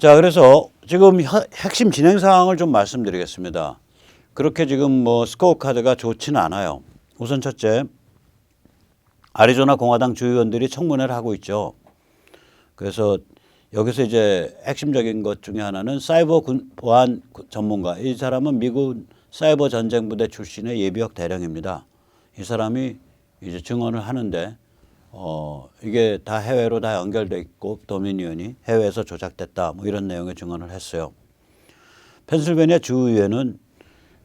자, 그래서 지금 핵심 진행 사항을 좀 말씀드리겠습니다. 그렇게 지금 뭐 스코어 카드가 좋지는 않아요. 우선 첫째, 애리조나 공화당 주의원들이 청문회를 하고 있죠. 그래서 여기서 이제 핵심적인 것 중에 하나는 사이버 보안 전문가. 이 사람은 미국 사이버 전쟁 부대 출신의 예비역 대령입니다. 이 사람이 이제 증언을 하는데 이게 다 해외로 다 연결돼 있고 도미니언이 해외에서 조작됐다 뭐 이런 내용의 증언을 했어요. 펜실베니아 주의회는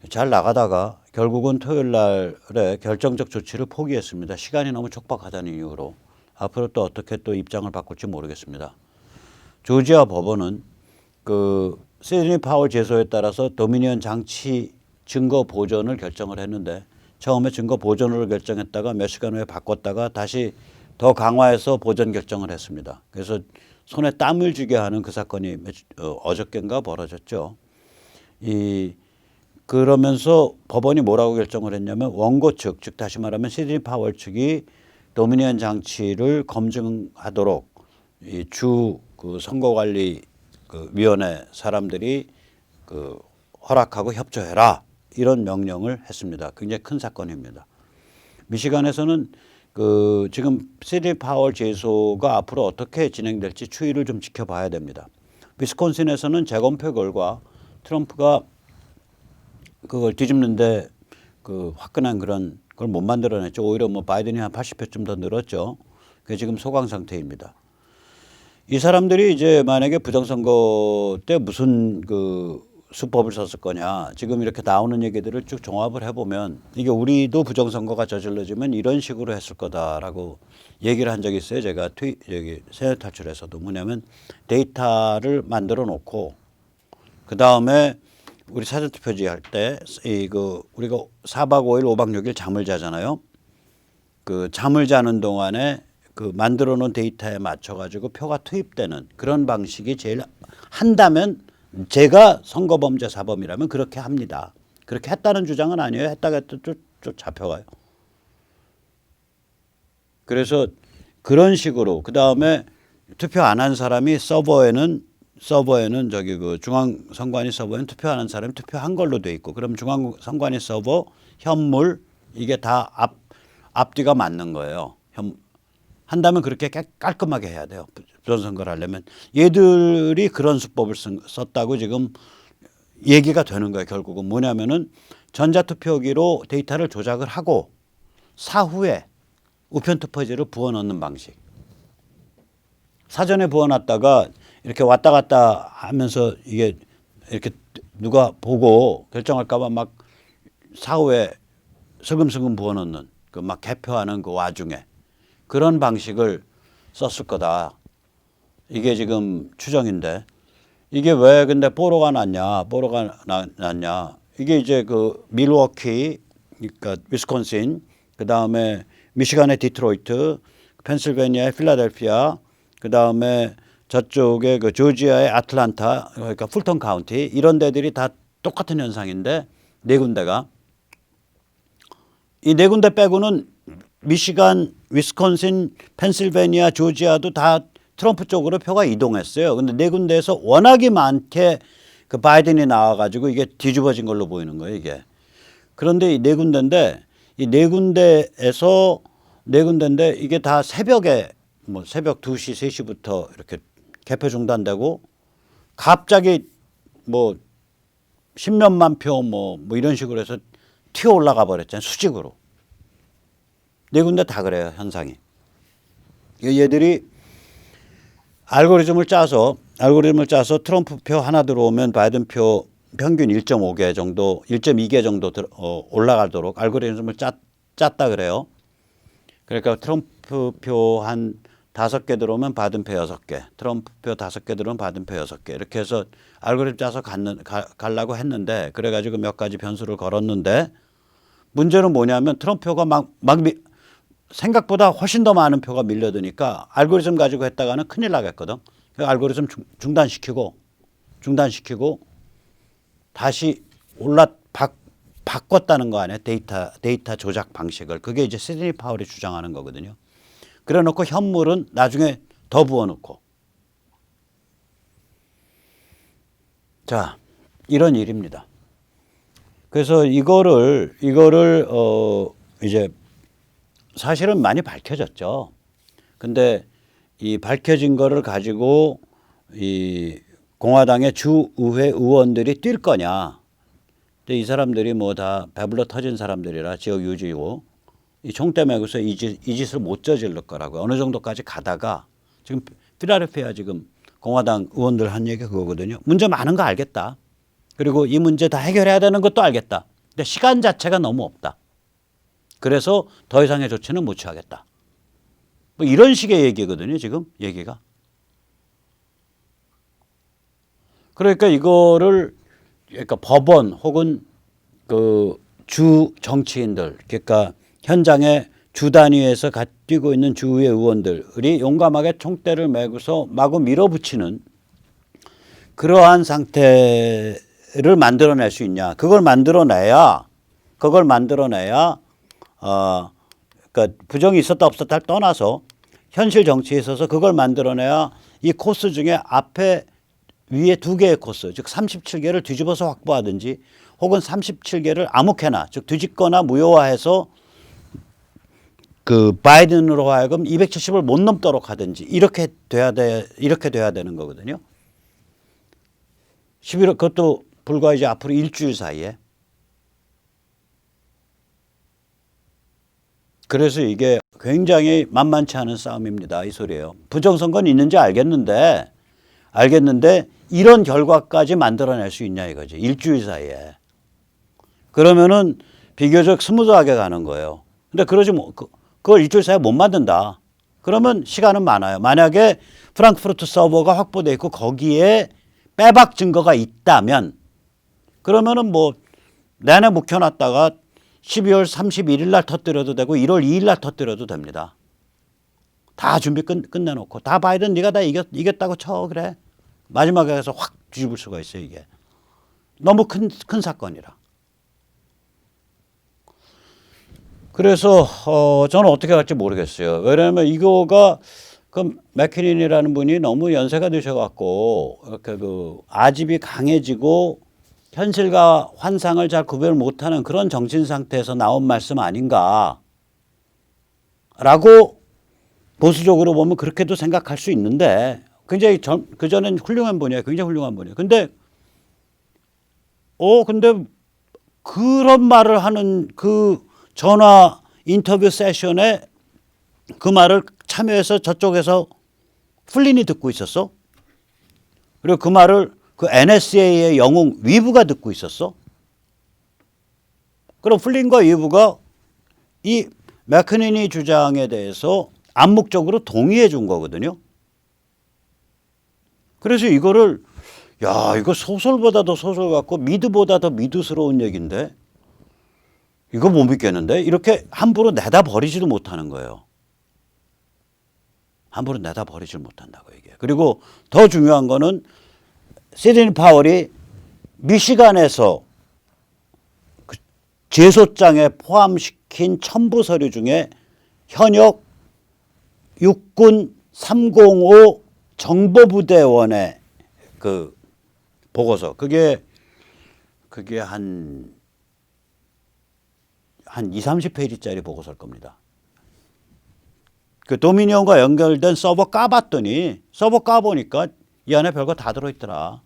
잘 나가다가 결국은 토요일 날에 결정적 조치를 포기했습니다. 시간이 너무 촉박하다는 이유로. 앞으로 또 어떻게 또 입장을 바꿀지 모르겠습니다. 조지아 법원은 그 시드니 파월 제소에 따라서 도미니언 장치 증거 보존을 결정을 했는데 처음에 증거 보존을 결정했다가 몇 시간 후에 바꿨다가 다시 더 강화해서 보존 결정을 했습니다. 그래서 손에 땀을 쥐게 하는 그 사건이 어저께인가 벌어졌죠. 그러면서 법원이 뭐라고 결정을 했냐면 원고 측, 즉 다시 말하면 시드니 파월 측이 도미니언 장치를 검증하도록 이 주 그 선거관리 그 위원회 사람들이 그 허락하고 협조해라 이런 명령을 했습니다. 굉장히 큰 사건입니다. 미시간에서는 그 지금 시드니 파월 제소가 앞으로 어떻게 진행될지 추이를 좀 지켜봐야 됩니다. 위스콘신에서는 재검표 결과 트럼프가 그걸 뒤집는데 그 화끈한 그런 걸 못 만들어냈죠. 오히려 뭐 바이든이 한 80표쯤 더 늘었죠. 그게 지금 소강 상태입니다. 이 사람들이 이제 만약에 부정선거 때 무슨 그 수법을 썼을 거냐. 지금 이렇게 나오는 얘기들을 쭉 종합을 해보면 이게 우리도 부정선거가 저질러지면 이런 식으로 했을 거다라고 얘기를 한 적이 있어요. 제가 여기 세뇌 탈출에서도 뭐냐면 데이터를 만들어 놓고 그 다음에 우리 사전투표지 할 때 우리가 4박 5일 5박 6일 잠을 자잖아요. 그 잠을 자는 동안에 그 만들어 놓은 데이터에 맞춰 가지고 표가 투입되는 그런 방식이 제일 한다면 제가 선거범죄 사범이라면 그렇게 합니다. 그렇게 했다는 주장은 아니에요. 했다가 해도 또 잡혀가요. 그래서 그런 식으로 그다음에 투표 안 한 사람이 서버에는 저기 그 중앙선관위 서버에는 투표하는 사람이 투표한 걸로 돼 있고 그럼 중앙선관위 서버 현물 이게 다 앞뒤가 맞는 거예요. 한다면 그렇게 깔끔하게 해야 돼요. 부정선거를 하려면. 얘들이 그런 수법을 썼다고 지금 얘기가 되는 거예요. 결국은 뭐냐면은 전자투표기로 데이터를 조작을 하고 사후에 우편투표지를 부어넣는 방식. 사전에 부어놨다가 이렇게 왔다 갔다 하면서 이게 이렇게 누가 보고 결정할까 봐 막 사후에 슬금슬금 부어넣는 그 막 개표하는 그 와중에 그런 방식을 썼을 거다. 이게 지금 추정인데 이게 왜 근데 뽀로가 났냐? 이게 이제 그 밀워키, 그러니까 위스콘신, 그 다음에 미시간의 디트로이트, 펜실베니아의 필라델피아, 그 다음에 저쪽에 그 조지아의 아틀란타, 그러니까 풀턴 카운티 이런 데들이 다 똑같은 현상인데 네 군데가 이 네 군데 빼고는 미시간, 위스콘신, 펜실베니아, 조지아도 다 트럼프 쪽으로 표가 이동했어요. 근데 네 군데에서 워낙에 많게 그 바이든이 나와가지고 이게 뒤집어진 걸로 보이는 거예요, 이게. 그런데 이 네 군데인데 이 네 군데에서 네 군데인데 이게 다 새벽에 뭐 새벽 2시, 3시부터 이렇게 개표 중단되고 갑자기 뭐 10몇만 표 뭐 이런 식으로 해서 튀어 올라가 버렸잖아요. 수직으로. 네 군데 다 그래요. 현상이. 얘들이 알고리즘을 짜서 트럼프 표 하나 들어오면 바이든 표 평균 1.5개 정도 1.2개 정도 올라가도록 알고리즘을 짰다 그래요. 그러니까 트럼프 표 한 5개 들어오면 바이든 표 6개, 트럼프 표 5개 들어오면 바이든 표 6개 이렇게 해서 알고리즘 짜서 가려고 했는데 그래가지고 몇 가지 변수를 걸었는데 문제는 뭐냐면 트럼프 표가 막 생각보다 훨씬 더 많은 표가 밀려드니까 알고리즘 가지고 했다가는 큰일 나겠거든. 그 알고리즘 중단시키고 다시 바꿨다는 거 아니에요. 데이터 조작 방식을. 그게 이제 시드니 파월이 주장하는 거거든요. 그래 놓고 현물은 나중에 더 부어놓고. 자, 이런 일입니다. 그래서 이거를 이제 사실은 많이 밝혀졌죠. 근데 이 밝혀진 거를 가지고 이 공화당의 주의회 의원들이 뛸 거냐. 근데 이 사람들이 뭐 다 배불러 터진 사람들이라 지역 유지고 이 총대 메고서 이 짓을 못 저지를 거라고 어느 정도까지 가다가 지금 필라델피아 지금 공화당 의원들 한 얘기가 그거거든요. 문제 많은 거 알겠다. 그리고 이 문제 다 해결해야 되는 것도 알겠다. 근데 시간 자체가 너무 없다. 그래서 더 이상의 조치는 못 취하겠다. 뭐 이런 식의 얘기거든요. 지금 얘기가. 그러니까 이거를 그러니까 법원 혹은 그 주 정치인들 그러니까 현장에 주 단위에서 뛰고 있는 주의 의원들이 용감하게 총대를 메고서 마구 밀어붙이는 그러한 상태를 만들어낼 수 있냐. 그걸 만들어내야 그러니까 부정이 있었다 없었다를 떠나서 현실 정치에 있어서 그걸 만들어내야 이 코스 중에 앞에 위에 두 개의 코스, 즉 37개를 뒤집어서 확보하든지 혹은 37개를 아무렇게나 즉 뒤집거나 무효화해서 그 바이든으로 하여금 270을 못 넘도록 하든지 이렇게 돼야 되는 거거든요. 11월 그것도 불과 이제 앞으로 일주일 사이에. 그래서 이게 굉장히 만만치 않은 싸움입니다. 이 소리예요. 부정선거는 있는지 알겠는데 이런 결과까지 만들어낼 수 있냐 이거지. 일주일 사이에. 그러면은 비교적 스무드하게 가는 거예요. 근데 그러지 뭐 그걸 일주일 사이에 못 만든다. 그러면 시간은 많아요. 만약에 프랑크푸르트 서버가 확보돼 있고 거기에 빼박 증거가 있다면 그러면은 뭐 내내 묵혀놨다가 12월 31일 날 터뜨려도 되고 1월 2일 날 터뜨려도 됩니다. 다 준비 끝내놓고 다 바이든 네가 다 이겼다고 쳐 그래. 마지막에 가서 확 뒤집을 수가 있어요. 이게 너무 큰 사건이라. 그래서 저는 어떻게 할지 모르겠어요. 왜냐하면 이거가 그 맥키린이라는 분이 너무 연세가 드셔갖고 이렇게 그 아집이 강해지고 현실과 환상을 잘 구별 못하는 그런 정신 상태에서 나온 말씀 아닌가라고 보수적으로 보면 그렇게도 생각할 수 있는데 굉장히 그전엔 훌륭한 분이에요. 굉장히 훌륭한 분이에요. 근데 그런 말을 하는 그 전화 인터뷰 세션에 그 말을 참여해서 저쪽에서 플린이 듣고 있었어. 그리고 그 말을 그 NSA의 영웅 위브가 듣고 있었어. 그럼 플린과 위브가 이 맥키니니 주장에 대해서 암묵적으로 동의해 준 거거든요. 그래서 이거를 이거 소설보다도 소설 같고 미드보다 더 미드스러운 얘기인데 이거 못 믿겠는데 이렇게 함부로 내다 버리지도 못하는 거예요. 함부로 내다 버리지를 못한다고 이게. 그리고 더 중요한 거는 시드니 파월이 미시간에서 그 제소장에 포함시킨 첨부 서류 중에 현역 육군 305 정보부대원의 그 보고서 그게 한 20, 30페이지짜리 보고서일 겁니다. 그 도미니언과 연결된 서버 까봤더니 서버 까보니까 이 안에 별거 다 들어있더라.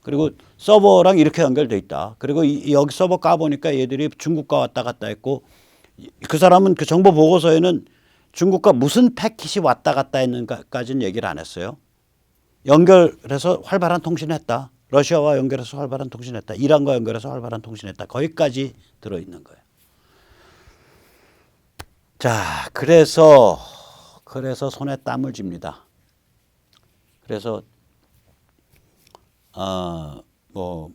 그리고 서버랑 이렇게 연결돼 있다. 그리고 여기 서버 까보니까 얘들이 중국과 왔다 갔다 했고 그 사람은 그 정보 보고서에는 중국과 무슨 패킷이 왔다 갔다 했는가까지는 얘기를 안 했어요. 연결해서 활발한 통신했다. 러시아와 연결해서 활발한 통신했다. 이란과 연결해서 활발한 통신했다. 거기까지 들어있는 거예요. 자, 그래서 손에 땀을 쥡니다. 그래서 뭐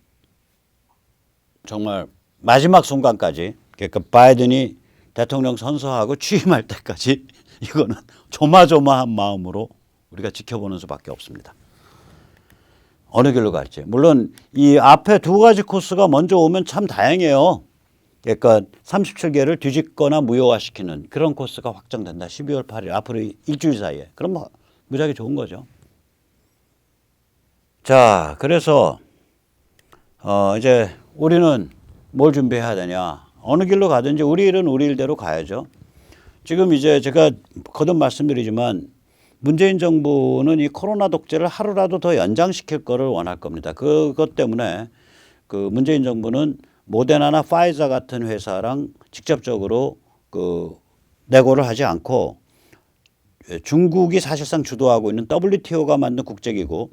정말 마지막 순간까지 그러니까 바이든이 대통령 선서하고 취임할 때까지 이거는 조마조마한 마음으로 우리가 지켜보는 수밖에 없습니다. 어느 길로 갈지. 물론 이 앞에 두 가지 코스가 먼저 오면 참 다행이에요. 그러니까 37개를 뒤집거나 무효화시키는 그런 코스가 확정된다. 12월 8일 앞으로 일주일 사이에. 그럼 뭐 무지하게 좋은 거죠. 자, 그래서 이제 우리는 뭘 준비해야 되냐. 어느 길로 가든지 우리 일은 우리 일대로 가야죠. 지금 이제 제가 거듭 말씀드리지만 문재인 정부는 이 코로나 독재를 하루라도 더 연장시킬 거를 원할 겁니다. 그것 때문에 그 문재인 정부는 모데나나 파이자 같은 회사랑 직접적으로 그 내고를 하지 않고 중국이 사실상 주도하고 있는 WTO가 만든 국제기구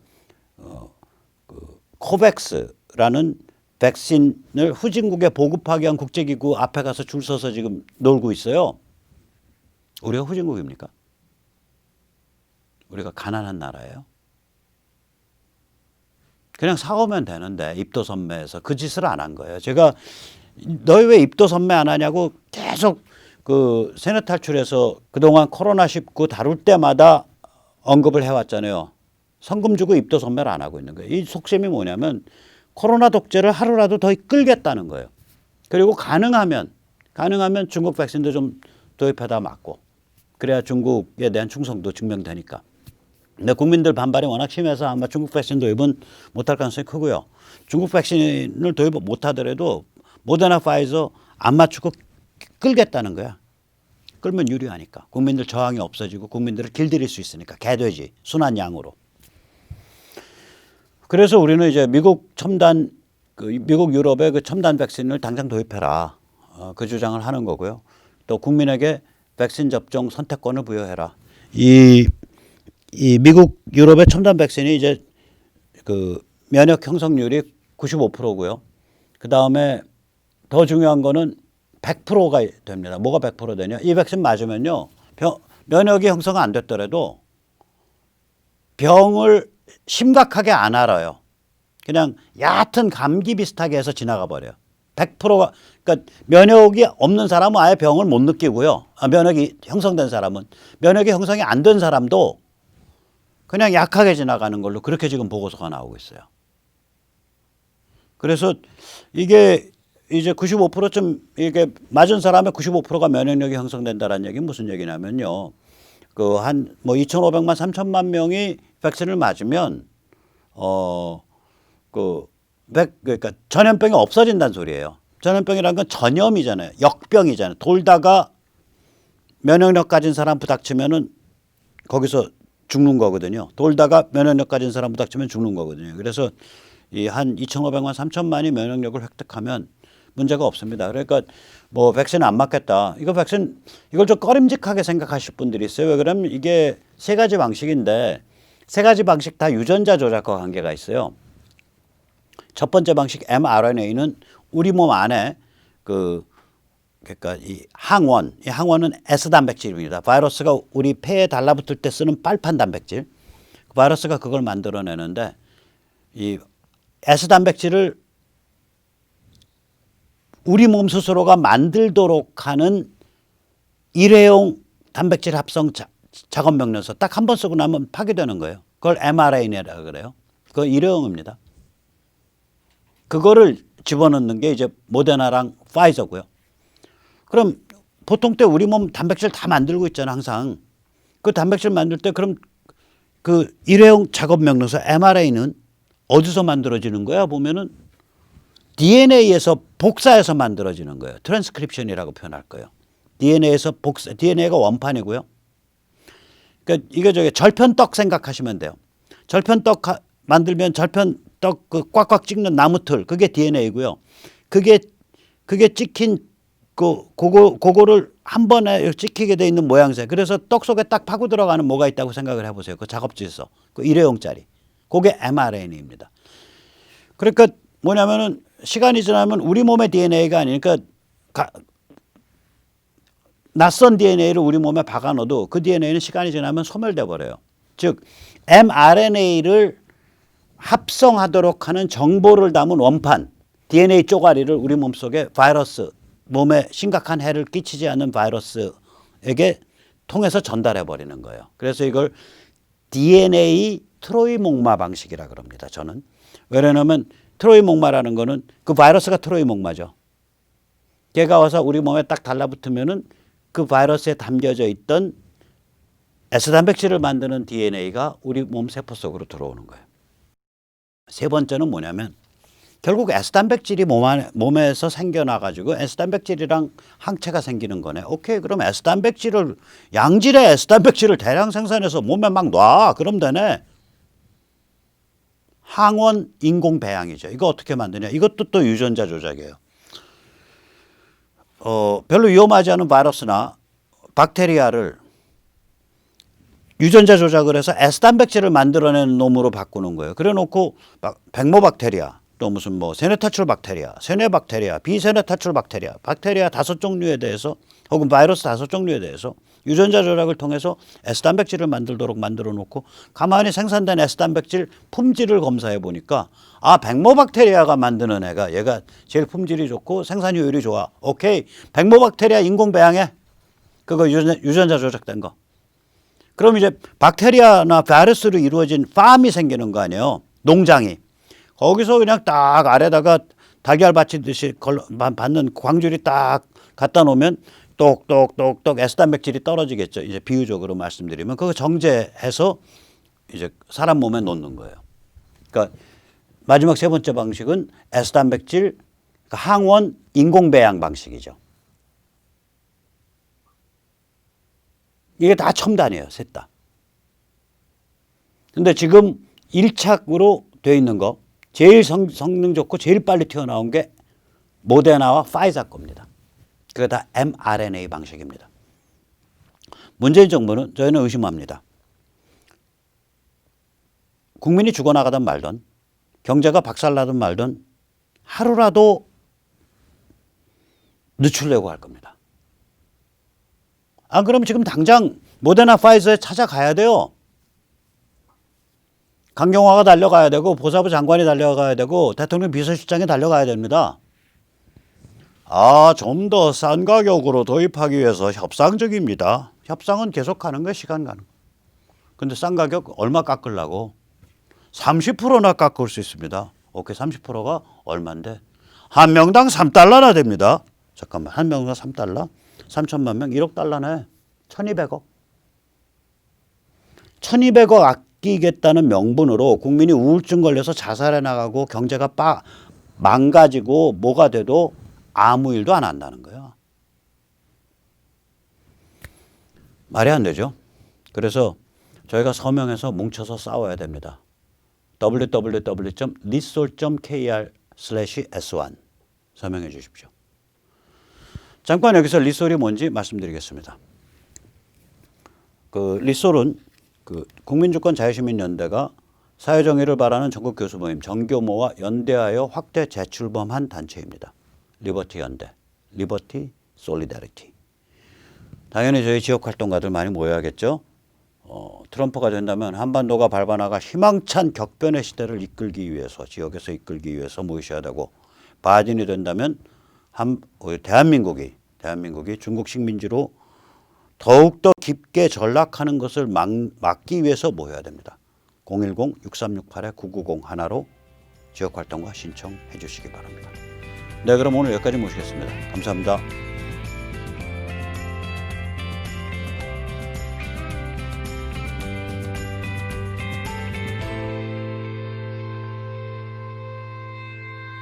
코백스라는 백신을 후진국에 보급하기 위한 국제기구 앞에 가서 줄 서서 지금 놀고 있어요. 우리가 후진국입니까? 우리가 가난한 나라예요. 그냥 사오면 되는데 입도선매에서 그 짓을 안 한 거예요. 제가 너희 왜 입도선매 안 하냐고 계속 그 세뇌 탈출해서 그동안 코로나19 다룰 때마다 언급을 해왔잖아요. 성금 주고 입도선매를 안 하고 있는 거예요. 이 속셈이 뭐냐면 코로나 독재를 하루라도 더 끌겠다는 거예요. 그리고 가능하면 중국 백신도 좀 도입하다 맞고 그래야 중국에 대한 충성도 증명되니까. 근데 국민들 반발이 워낙 심해서 아마 중국 백신 도입은 못할 가능성이 크고요. 중국 백신을 도입 못하더라도 모더나 파이저 안 맞추고 끌겠다는 거야. 끌면 유리하니까. 국민들 저항이 없어지고 국민들을 길들일 수 있으니까. 개돼지 순한 양으로. 그래서 우리는 이제 미국 유럽의 그 첨단 백신을 당장 도입해라. 그 주장을 하는 거고요. 또 국민에게 백신 접종 선택권을 부여해라. 이 미국 유럽의 첨단 백신이 이제 그 면역 형성률이 95%고요. 그 다음에 더 중요한 거는 100%가 됩니다. 뭐가 100% 되냐? 이 백신 맞으면요. 면역이 형성 안 됐더라도 병을 심각하게 안 앓아요. 그냥 얕은 감기 비슷하게 해서 지나가 버려요. 100%가 그러니까 면역이 없는 사람은 아예 병을 못 느끼고요. 면역이 형성된 사람은 면역이 형성이 안 된 사람도 그냥 약하게 지나가는 걸로 그렇게 지금 보고서가 나오고 있어요. 그래서 이게 이제 95%쯤 이게 맞은 사람의 95%가 면역력이 형성된다라는 얘기는 무슨 얘기냐면요. 그 한 뭐 2,500만 3천만 명이 백신을 맞으면 그러니까 전염병이 없어진다는 소리예요. 전염병이라는 건 전염이잖아요. 역병이잖아요. 돌다가 면역력 가진 사람 부닥치면은 거기서 죽는 거거든요. 돌다가 면역력 가진 사람 부닥치면 죽는 거거든요. 그래서 이 한 2,500만 3천만이 면역력을 획득하면 문제가 없습니다. 그러니까 뭐 백신 안 맞겠다. 이걸 좀 꺼림직하게 생각하실 분들이 있어요. 왜 그러면 이게 세 가지 방식인데 세 가지 방식 다 유전자 조작과 관계가 있어요. 첫 번째 방식 mRNA는 우리 몸 안에 그러니까 이 항원은 S 단백질입니다. 바이러스가 우리 폐에 달라붙을 때 쓰는 빨판 단백질. 그 바이러스가 그걸 만들어내는데 이 S 단백질을 우리 몸 스스로가 만들도록 하는 일회용 단백질 합성 작업 명령서 딱 한 번 쓰고 나면 파괴되는 거예요. 그걸 mRNA라고 그래요. 그건 일회용입니다. 그거를 집어넣는 게 이제 모데나랑 파이저고요. 그럼 보통 때 우리 몸 단백질 다 만들고 있잖아, 항상. 그 단백질 만들 때 그럼 그 일회용 작업 명령서 mRNA는 어디서 만들어지는 거야? 보면은 DNA에서 복사해서 만들어지는 거예요. 트랜스크립션이라고 표현할 거예요. DNA에서 DNA가 원판이고요. 그러니까 이게 절편떡 생각하시면 돼요. 절편떡 만들면 절편떡 그 꽉꽉 찍는 나무틀 그게 DNA고요. 그게 찍힌 그거를 한 번에 찍히게 돼 있는 모양새. 그래서 떡 속에 딱 파고 들어가는 뭐가 있다고 생각을 해보세요. 그 작업지에서 그 일회용짜리. 그게 mRNA입니다. 그러니까 뭐냐면은 시간이 지나면 우리 몸의 DNA가 아니니까 낯선 DNA를 우리 몸에 박아 넣어도 그 DNA는 시간이 지나면 소멸돼 버려요. 즉 mRNA를 합성하도록 하는 정보를 담은 원판 DNA 쪼가리를 우리 몸속에 바이러스 몸에 심각한 해를 끼치지 않는 바이러스에게 통해서 전달해 버리는 거예요. 그래서 이걸 DNA 트로이 목마 방식이라 그럽니다. 저는. 왜냐하면 트로이 목마라는 거는 그 바이러스가 트로이 목마죠. 걔가 와서 우리 몸에 딱 달라붙으면은 그 바이러스에 담겨져 있던 S 단백질을 만드는 DNA가 우리 몸 세포 속으로 들어오는 거예요. 세 번째는 뭐냐면 결국 S단백질이 몸에서 생겨나가지고 S단백질이랑 항체가 생기는 거네. 오케이, 그럼 양질의 S단백질을 대량 생산해서 몸에 막 놔. 그럼 되네. 항원 인공 배양이죠. 이거 어떻게 만드냐? 이것도 또 유전자 조작이에요. 별로 위험하지 않은 바이러스나 박테리아를 유전자 조작을 해서 S단백질을 만들어내는 놈으로 바꾸는 거예요. 그래 놓고 백모박테리아, 또 무슨 뭐 세네타출박테리아, 세네박테리아, 비세네타출박테리아, 박테리아 5종류에 대해서 혹은 바이러스 5종류에 대해서 유전자 조작을 통해서 S단백질을 만들도록 만들어 놓고 가만히 생산된 S단백질 품질을 검사해 보니까 백모박테리아가 만드는 애가 얘가 제일 품질이 좋고 생산 효율이 좋아. 오케이, 백모박테리아 인공 배양해. 그거 유전자 조작된 거. 그럼 이제 박테리아나 바이러스로 이루어진 팜이 생기는 거 아니에요. 농장이. 거기서 그냥 딱 아래다가 달걀 받치듯이 받는 광줄이 딱 갖다 놓으면 똑똑똑똑 S단백질이 떨어지겠죠. 이제 비유적으로 말씀드리면 그거 정제해서 이제 사람 몸에 놓는 거예요. 그러니까 마지막 세 번째 방식은 S단백질 항원 인공 배양 방식이죠. 이게 다 첨단이에요. 셋 다. 근데 지금 1착으로 되어 있는 거 제일 성능 좋고 제일 빨리 튀어나온 게 모데나와 파이자 겁니다. 그게 다 mRNA 방식입니다. 문재인 정부는 저희는 의심합니다. 국민이 죽어나가든 말든 경제가 박살나든 말든 하루라도 늦추려고 할 겁니다. 안 그러면 지금 당장 모데나 파이저에 찾아가야 돼요. 강경화가 달려가야 되고 보사부 장관이 달려가야 되고 대통령 비서실장이 달려가야 됩니다. 좀 더 싼 가격으로 도입하기 위해서 협상적입니다. 협상은 계속하는 거예요. 시간 가는 거. 근데 싼 가격 얼마 깎으려고? 30%나 깎을 수 있습니다. 오케이, 30%가 얼마인데? 한 명당 3달러나 됩니다. 잠깐만, 한 명당 3달러? 3천만 명, 1억 달러네. 1200억. 1200억 아끼겠다는 명분으로 국민이 우울증 걸려서 자살해 나가고 경제가 망가지고 뭐가 돼도 아무 일도 안 한다는 거예요. 말이 안 되죠. 그래서 저희가 서명해서 뭉쳐서 싸워야 됩니다. www.리솔.kr/s1 서명해 주십시오. 잠깐 여기서 리솔이 뭔지 말씀드리겠습니다. 리솔은 국민주권 자유시민연대가 사회정의를 바라는 전국 교수 모임 정교모와 연대하여 확대 재출범한 단체입니다. 리버티 연대, 리버티 솔리다리티. 당연히 저희 지역 활동가들 많이 모여야겠죠. 트럼프가 된다면 한반도가 밟아나가 희망찬 격변의 시대를 이끌기 위해서, 지역에서 이끌기 위해서 모이셔야 되고, 바이든이 된다면 대한민국이 중국 식민지로 더욱더 깊게 전락하는 것을 막기 위해서 모여야 됩니다. 010-6368-9990 하나로 지역활동과 신청해 주시기 바랍니다. 네, 그럼 오늘 여기까지 모시겠습니다. 감사합니다.